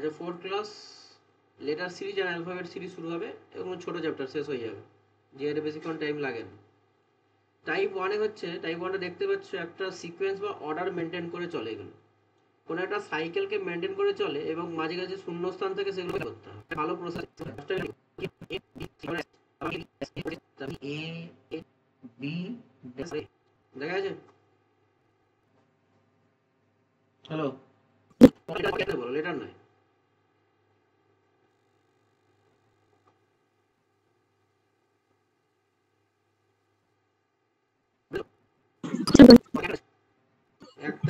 আচ্ছা 4 class letter series আর alphabet series শুরু হবে এবং ছোট চ্যাপ্টার শেষ হয়ে যাবে, যে এর বেশিক্ষণ টাইম লাগে না। টাইপ ওয়ানে হচ্ছে, টাইপ ওয়ানে দেখতে পাচ্ছ একটা সিকোয়েন্স বা অর্ডার মেনটেন করে চলে, এগুলো কোনো একটা সাইকেলকে মেনটেন করে চলে এবং মাঝে মাঝে শূন্যস্থান থেকে সেগুলো করতে হবে, ভালো প্রসেস। এ বি দেখা আছে? হ্যালো, বলো, লেটার নয়।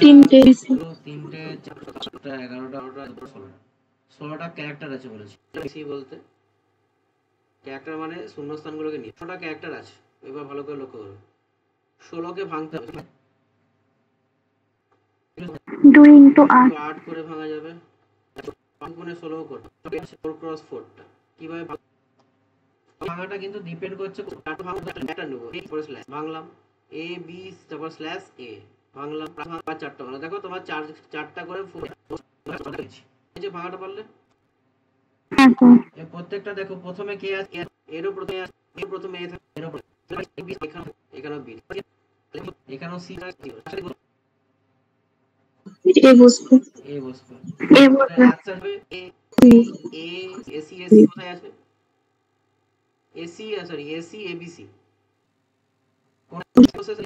তিনটে, চারটা, 11টা, 16টা ক্যারেক্টার আছে বলেছি। বেশি বলতে ক্যারেক্টার মানে শূন্যস্থানগুলোকে নিয়ে 16টা ক্যারেক্টার আছে। এবার ভালো করে লক্ষ্য করো, 16কে ভাঙতে হবে, 2 into 8 8 করে ভাঙা যাবে, 5 গুণে 16 করতে 4x4টা কিভাবে ভাঙাটা কিন্তু ডিপেন্ড করছে একটা নেবো, এই পরে স্ল্যাশ ভাঙলাম, এ বি তারপর স্ল্যাশ এ ভাঙলাম, পাঁচ চারটা ভাঙলাম। দেখো তোমার চারটা করে এই যে ভাঙাটা পারলে। প্রত্যেকটা দেখো প্রথমে কে আছে, এরও প্রথমে আছে, এর প্রথমে এ থাকে, এরও এখানেও বি, এখানেও সি এ বসবে, এ বসবে। এ বসবে, অ্যান্সার হবে A C A AC AC কোথায় আছে? এসি সরি এসি এবিসি কোন প্রসেস?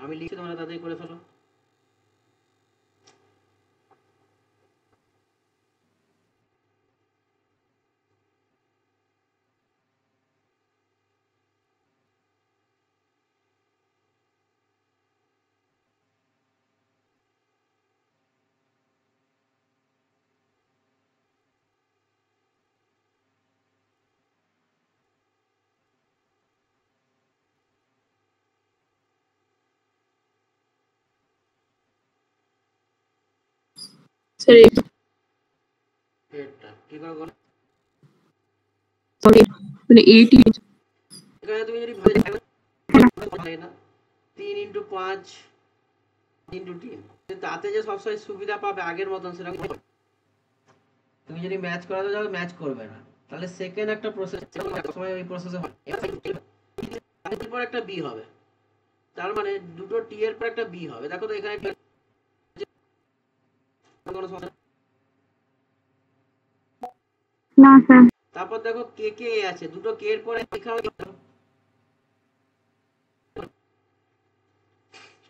আমি লিখে তোমরা তাড়াতাড়ি করে ফেলো। সরি এটা কি করে করো? সরি মানে 8 এখানে তুমি যদি ভাই না 3 ইনটু 5 ইনটু 3, তাতে যে সবসময় সুবিধা পাবে আগের মতন সেরকম তুমি যদি ম্যাচ করাতে যাও ম্যাচ করবে না। তাহলে সেকেন্ড একটা প্রসেস সময় ওই প্রসেসে হয়, এরপর একটা বি হবে, তার মানে দুটো টি এর পর একটা বি হবে। দেখো তো এখানে কোনো সমস্যা? না স্যার, তারপর দেখো কে কে এ আছে, দুটো কে এর পরে এখানে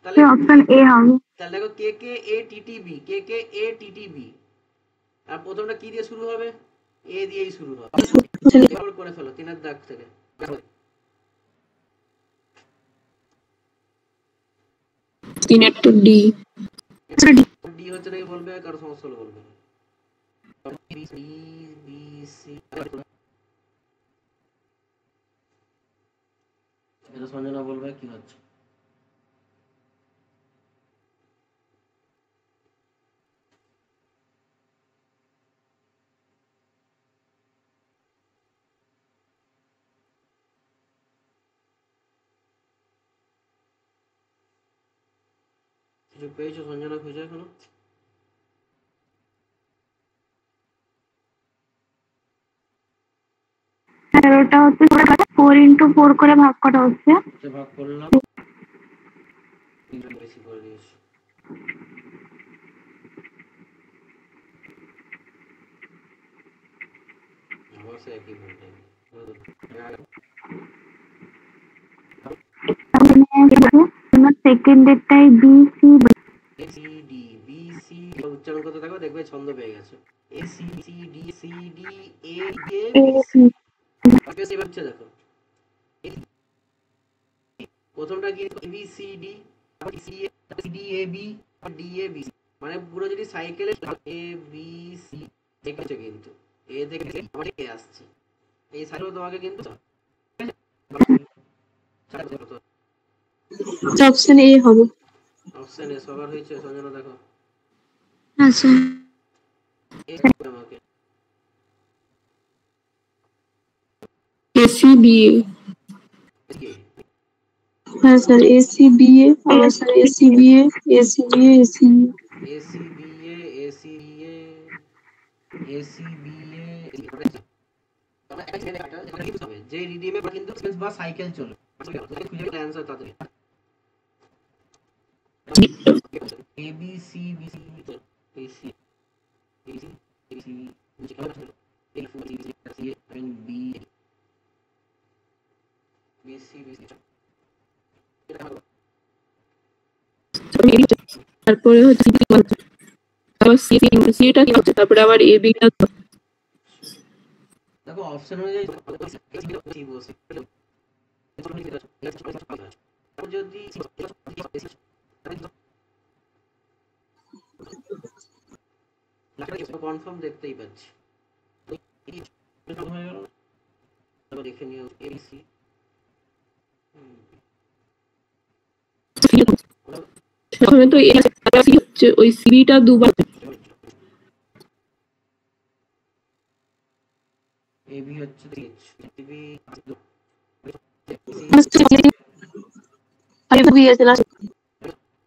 তাহলে অপশন এ হবে। তাহলে দেখো কে কে এ টিটিবি, কে কে এ টিটিবি, আর প্রথমটা কি দিয়ে শুরু হবে? এ দিয়েই শুরু হবে। এবার করে ফেলো তিনের দাগ থেকে। 3 to D ডি হচ্ছে নাকি বলবে, কারো সমস্যা হলে বলবে। এটা সঞ্জনা বলবে কি হচ্ছে। কিছু পেয়েছো সঞ্জনা খুঁজে এখনো? স্যার ওটা হচ্ছে 4 into 4 করে ভাগ করা হচ্ছে। ভাগ করলাম, বেশি করে দিয়েছি। আবার সে একই বলতে সেকেন্ডেরটাই B C C D B C উচ্চারণ করতে থাকো, দেখবে ছন্দ পেয়ে গেছে। A C C D C D A A B C. এবার হচ্ছে দেখো প্রথমটা কি B C D, C D A B, D A B, মানে পুরো যদি সাইকেলে এ বি সি দেখেছো কিন্তু এ থেকে আমার এ আসছে, এই সাইকেল তোমাকে কিন্তু অপশন এ হবে। অপশন এ সবার হয়েছে সঞ্জনা দেখো। আচ্ছা আমাকে এসি বিএ, হ্যাঁ স্যার এসি বিএ, আবার sir AC BA, AC BA, AC AC B A AC A AC B A আমরা একটা ছেলে একটা যেটা লিখতে হবে যে রিডিমে কিন্তু সেন্স বা সাইকেল চলে খুঁজে গেলে অ্যানসার তাড়াতাড়ি A B C B C A C A C A C নিচে কেমন আছে A four C C C N B B C B C এটা হবে তারপরে হচ্ছে আবার সি সি এটা কি হচ্ছে তারপরে আবার এ বি টা দেখো অপশন অনুযায়ী সি বসে যদি কনফার্ম দেখতেই পাচ্ছি দেখে নিও এসি প্রথমে তো এ হচ্ছে ওই সিটা দুবার এবি হচ্ছে এবি আরে বি আছে না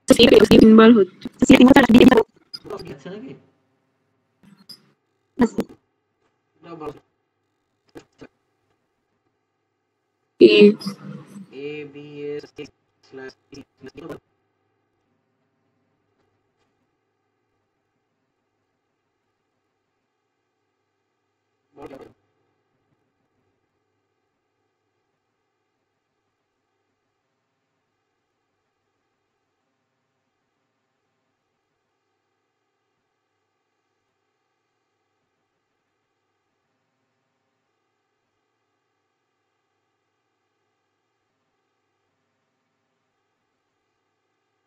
সি তিনবার হচ্ছে সি তিনবার আছে নাকি না ভালো এ এ বি এস স্ল্যাশ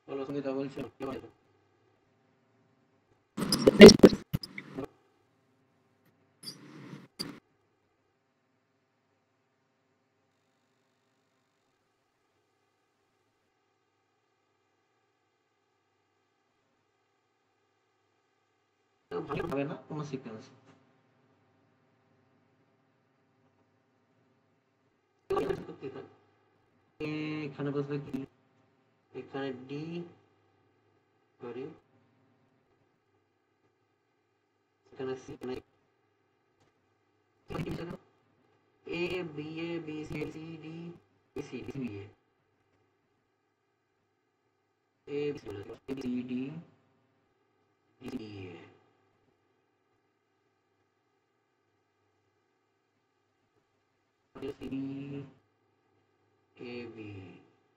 বলো সঙ্গীতা বলছো কি বলছো ভালো হবে না কোনো সিকোয়েন্স এখানে বসবে কি এখানে ডি সরি এখানে সি এখানে A B A B C C D A C B A C D D A C A B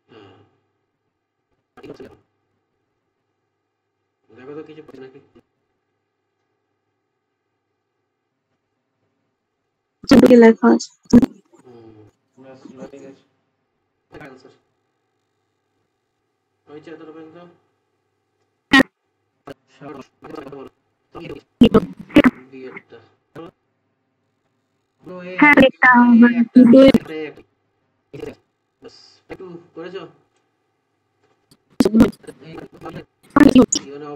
হ্যাঁ ঠিক আছে দেখো তো কিছু পড়ে নাকি চুপকে লেখা আছে বাস ঠিক আছে আনসার হয়েছে এত পর্যন্ত বিয়েরটা হ্যাঁ এটা একটু করেছো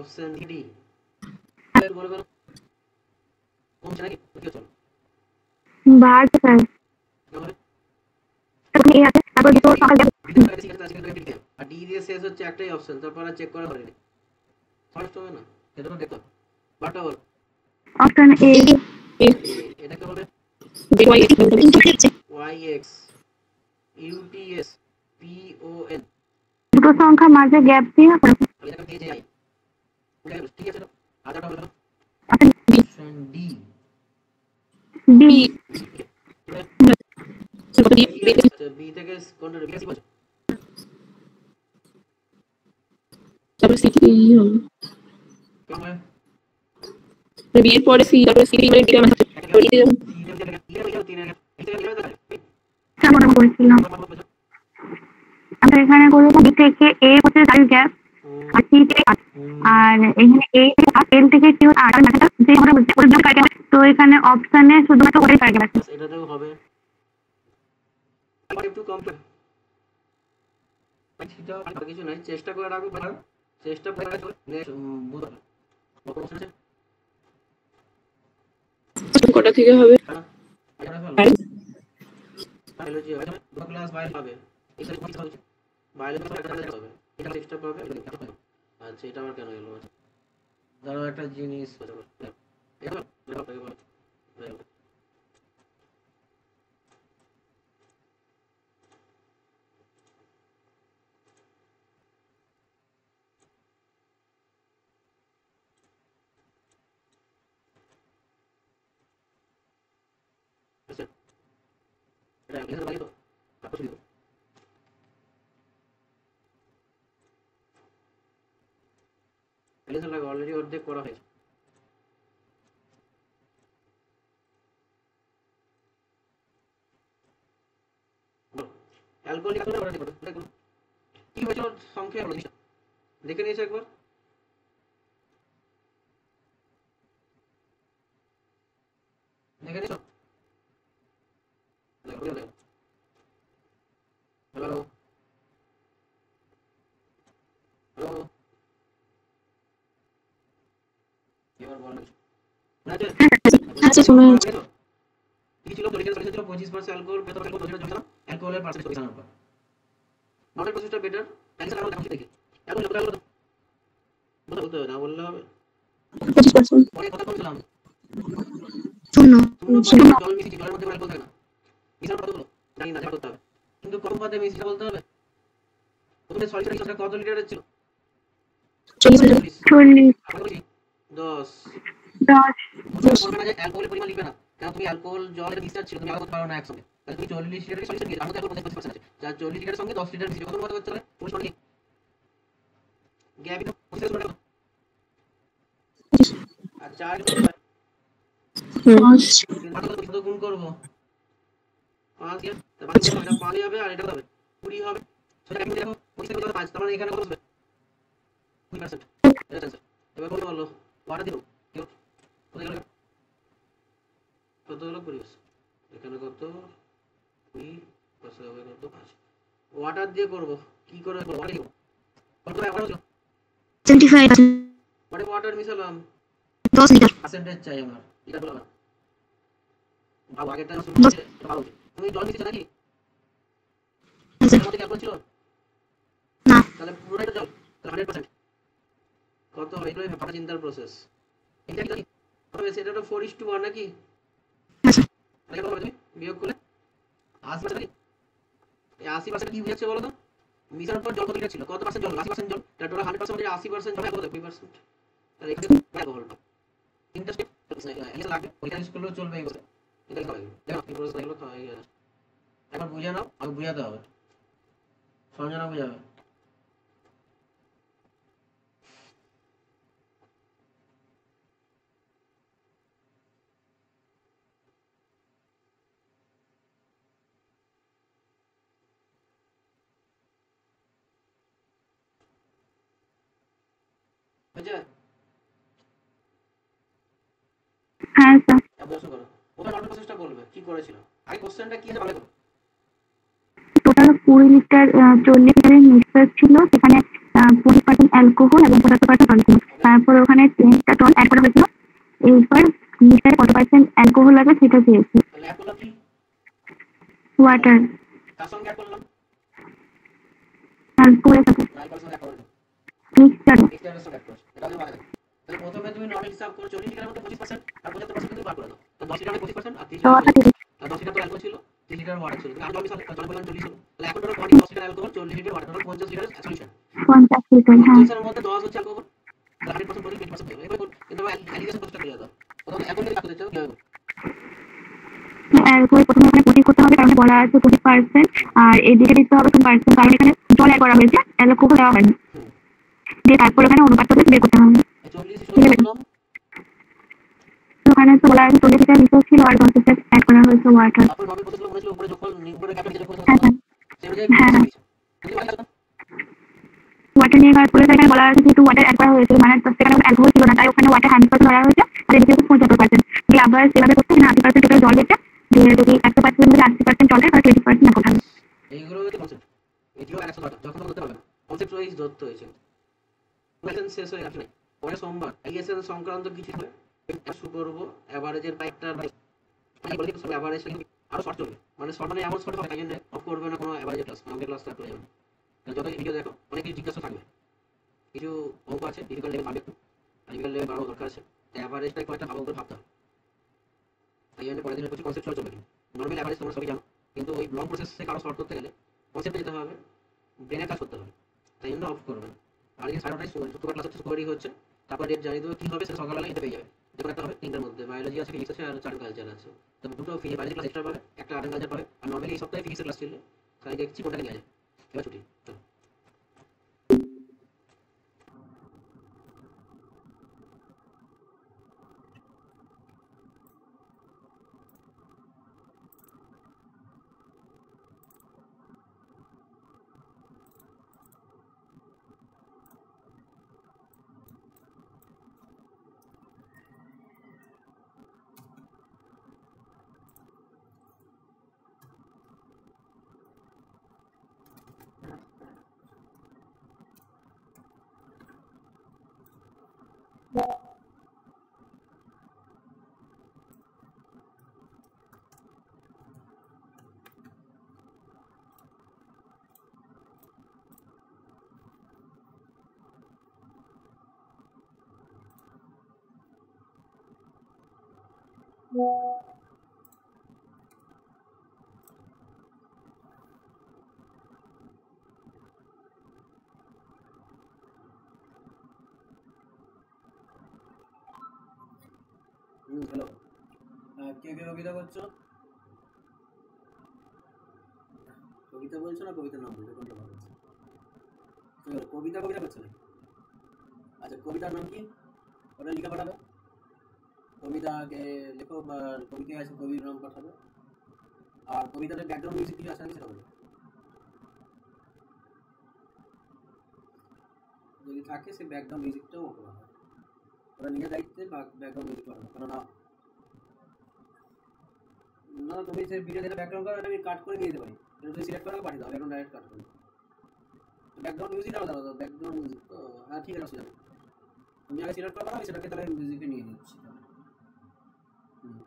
অপশন ডি বলে বলো কোন নাকি কি চল বার স্যার তুমি এই আছে তারপর দুটো সকাল আর ডি দিয়ে শেষ হচ্ছে একটাই অপশন তারপর আর চেক করা হয়নি ফার্স্ট হবে না এটা তো দেখো বাটা বল অপশন এ এটা কি হবে ওয়াই এক্স ইউটিএস পিওএন দুটো সংখ্যা মাঝে গ্যাপ দিয়ে এটা পেজে আই ঠিক আছে আদাটা বলো option option D B B থেকে কোনটা বেশি বলছো তারপরে সি হবে কেমন বি এর পরে সি তারপরে সি মানে ডিটা মানে কেমন করেছিলাম আমরা এখানে করবো বি থেকে এ হচ্ছে তার গ্যাপ আর সি থেকে আর এখানে এ এল থেকে কিউ আর যে আমরা বুঝতে পারি তো এখানে অপশনে শুধুমাত্র ওটাই টার্গেট আছে এটাতেও হবে একটু কমপ্লিট সেটা আর কিছু নাই চেষ্টা করে রাখো চেষ্টা করে রাখো নেক্সট বুঝতে কটা থেকে হবে বায়োলজি হবে দুটো ক্লাস বায়োলজি হবে এটা কি হবে বায়োলজি হবে এটা এক্সট্রা পাবে আচ্ছা এটা আবার কেন হলো দাঁড়াও একটা জিনিস অলরেডি অর্ধেক করা হয়েছে। অ্যালকোহলিক কি হয়েছিল সংক্ষেপে বলো দেখে নিয়েছো একবার? দেখে নিয়েছো? হ্যালো হ্যালো এবার বল না আচ্ছা শোনা যাচ্ছে। কি ছিল পরীক্ষার সলিউশন ছিল 25% অ্যালকোহল বেতন অ্যালকোহল জন্য অ্যালকোহলের পার্সেন্টেজ পরীক্ষা নাম্বার নটের প্রসেসটা বেটার ক্যান্সার আমরা দেখি দেখি এখন কত হলো বলতে না বললে হবে 25% পরে কথা বলছিলাম শূন্য জল মিশিয়ে জলের মধ্যে অ্যালকোহল থাকে না মিশানো কত হলো জানি না যা করতে হবে কিন্তু কত পাতে মিশিয়ে বলতে হবে প্রথমে সলিউশনটা কত লিটারের ছিল 40 10 10 বলবে না যে অ্যালকোহলের পরিমাণ লিখবে না কারণ তুমি অ্যালকোহল জলের মিক্সচার ছিল তুমি আলাদা করতে পারো না একসঙ্গে তাহলে তুমি 40 লিটারের সলিউশন দিয়েছো আমাদের অ্যালকোহল 25% আছে যা 40 লিটারের সঙ্গে 10 লিটার মিশিয়ে কত মতো করতে হবে তুমি শুনে গ্যাপ ইন 25 করে আর 4 কত গুণ করব 5 দিয়ে তাহলে এটা 5 হবে আর এটা হবে 20 হবে সেটা আমি দেখো 25 করে 5 তার মানে এখানে কত হবে 20% এটা আছে এবার কত হলো ওয়াটার দিব কত হলো 20 এখানে কত 20 পাশে হবে কত 5 ওয়াটার দিয়ে করব কি করে করব ওয়াটার দিব কত ওয়াটার হলো 75 মানে ওয়াটার মিশালাম 10 লিটার পার্সেন্টেজ চাই আমার এটা বলো না ভালো আগেরটা শুরু ভালো তুমি জল মিশিয়েছো নাকি এর মধ্যে কি অ্যালকোহল ছিল না তাহলে পুরোটাই তো জল তাহলে 100% কত হয় এগুলো ভাবা চিন্তার প্রসেস এটা কি তবে সেটা তো 4:1 নাকি তাহলে কত হবে তুমি বিয়োগ করলে 80% নাকি এই 80% কি হচ্ছে বলো তো মিশানোর পর জল কত লিটার ছিল কত পার্সেন্ট জল 80% জল তাহলে টোটাল 100% মানে 80% জল কত 20% তাহলে এখানে অ্যালকোহলটা তিনটা স্টেপ এটা লাগবে ওইটা ইউজ করলেও চলবে এই কথা এটা হবে দেখো কি প্রসেস এগুলো খাওয়া গেছে একবার বুঝে নাও আগে বুঝাতে হবে সঞ্জনা বুঝাবে বুঝে হ্যাঁ স্যার অবশ্য করো ওটা নট প্রসেসটা বলবে কি করেছিল আগে কোশ্চেনটা কি আছে ভালো করো টোটাল 20 লিটার 40 লিটারের মিক্সার ছিল সেখানে 20% অ্যালকোহল এবং 75% জল ছিল তারপর ওখানে 10টা টন অ্যাড করা হয়েছিল এইবার মিক্সারে কত পার্সেন্ট অ্যালকোহল লাগে সেটা চেয়েছি তাহলে অ্যাড করলাম কি ওয়াটার তার সঙ্গে অ্যাড করলাম অ্যালকোহলের সাথে অ্যালকোহল সঙ্গে অ্যাড করলাম মিক্সচার মিক্সচারের সঙ্গে অ্যাড করো এটা আমি মাথায় তাহলে প্রথমে তুমি নরমাল হিসাব করো 40 লিটারের মধ্যে 25% আর 75% তুমি বার করে দাও তো 10 লিটারে 25% আর 30 তো লিটার ওটা 10 লিটার তো অ্যালকোহল ছিল 30 লিটার ওয়াটার ছিল আর জল মিশালে জল বললাম 40 ছিল তাহলে এখন total body 10 litre alcohol 40 litre water total 50 litre solution 50 litre হ্যাঁ 50 এর মধ্যে 10 হচ্ছে অ্যালকোহল তাহলে 100% বডি 20% হবে এবার কিন্তু অ্যালিগেশন প্রসেসটা করে দাও প্রথমে এখন থেকে কাটতে চাও অ্যালকোহল প্রথমে এখানে 20 করতে হবে কারণ বলা আছে 20% আর এদিকে দিতে হবে 2% কারণ এখানে জল অ্যাড করা হয়েছে অ্যালকোহল দেওয়া হয়নি দিয়ে তারপর ওখানে অনুপাতটা বের করতে হবে 40 করলাম ওখানে তো বলা আছে 40 লিটার মিক্সার ছিল আর 10 লিটার অ্যাড করা হয়েছে ওয়াটার তারপর নরমাল প্রসেসগুলো মনে ছিল উপরে যোগফল উপরে ক্যাপিটাল যোগফল হ্যাঁ সেই অনুযায়ী হ্যাঁ যদি ভালো লাগে ওয়াটার নিয়ে কাজ করে এখানে বলা আছে যেহেতু ওয়াটার অ্যাড করা হয়েছিল মানে সেখানে অ্যালকোহল ছিল না তাই ওখানে ওয়াটার 100% ধরা হয়েছে আর এদিকে 75% দিয়ে আবার সেভাবে করতে এখানে 80% টোটাল জল দিচ্ছে দিয়ে যদি 100% মধ্যে 80% জল দেয় তাহলে 20% অ্যাড করতে হবে এইগুলো হচ্ছে কনসেপ্ট এটিও 100 যখন করতে পারবে না কনসেপ্ট ওয়াইজ ধরতে হয়েছে লেসন শেষ হয়ে আসলে পরে সোমবার আইএসএন সংক্রান্ত কিছু হবে শুরু করব এভারেজের পাইপটা মানে বলি সব এভারেজ আরো শর্ট চলবে মানে শর্ট মানে এমন শর্ট হবে তাই জন্য অফ করবে না কোনো এভারেজ ক্লাস আমাদের ক্লাস স্টার্ট হয়ে যাবে যত ভিডিও দেখো অনেক কিছু জিজ্ঞাসা থাকবে কিছু অঙ্ক আছে ডিফিকাল্ট লেভেল ভাবে ডিফিকাল্ট লেভেল বাড়ানো দরকার আছে এভারেজটা কয়েকটা ভালো করে ভাবতে হবে তাই জন্য পরের দিন হচ্ছে কনসেপচুয়াল চলবে। নর্মাল অ্যাভারেজ তোমরা সবই জানো, কিন্তু ওই লং প্রসেসে কারো শর্ট করতে গেলে কনসেপ্টে যেতে হবে, ব্রেনের কাজ করতে হবে, তাই জন্য অফ করবে। আর এই 9:30টায় শুক্রবার ক্লাস হচ্ছে, শুক্রবারই হচ্ছে। তারপর ডেট জানিয়ে দেবে কী হবে, সেটা সকালবেলা এতে পেয়ে যাবে। যেমন একটা হবে 3টার মধ্যে, বায়োলজি আছে, ফিজিক্স আছে, আর আর্ট কালচার আছে। তো দুটো বায়োলজি ক্লাস এক্সট্রা পাবে, একটা আর্ট কালচার পাবে। আর নর্মালি এই সপ্তাহে ফিজিক্সের ক্লাস ছিল, তাই দেখছি কোনটাকে নিয়ে যায়। এবার ছুটি, চলো। হ্যালো, কে কে কবিতা করছো? কবিতা বলছো না কবিতার নাম বলছো, কোনটা ভালো? কবিতা কবিতা করছো না? আচ্ছা, কবিতার নাম কি? ওটা লিখে পাঠাবে। কবিতাকে লেখো, বা কবিতা আছে কবির নাম পাঠাবে। আর কবিতাতে ব্যাকগ্রাউন্ড মিউজিক কিছু আছে সেটা বলো। যদি থাকে সে ব্যাকগ্রাউন্ড মিউজিকটাও ওকে পাঠাবে। ওরা নিজের দায়িত্বে ব্যাকগ্রাউন্ড মিউজিক পাঠাবে, কারণ না তুমি সে ভিডিও যেটা ব্যাকগ্রাউন্ড করো, আমি কাট করে দিয়ে দিতে পারি। এটা তুমি সিলেক্ট করে পাঠিয়ে দাও, এখন ডাইরেক্ট কাট করে। ব্যাকগ্রাউন্ড মিউজিক আলাদা আলাদা, ব্যাকগ্রাউন্ড মিউজিক তো হ্যাঁ ঠিক আছে, অসুবিধা নেই। তুমি আগে সিলেক্ট করে আমি সেটাকে তাহলে মিউজিকে নিয়ে নিচ্ছি তাহলে। হুম।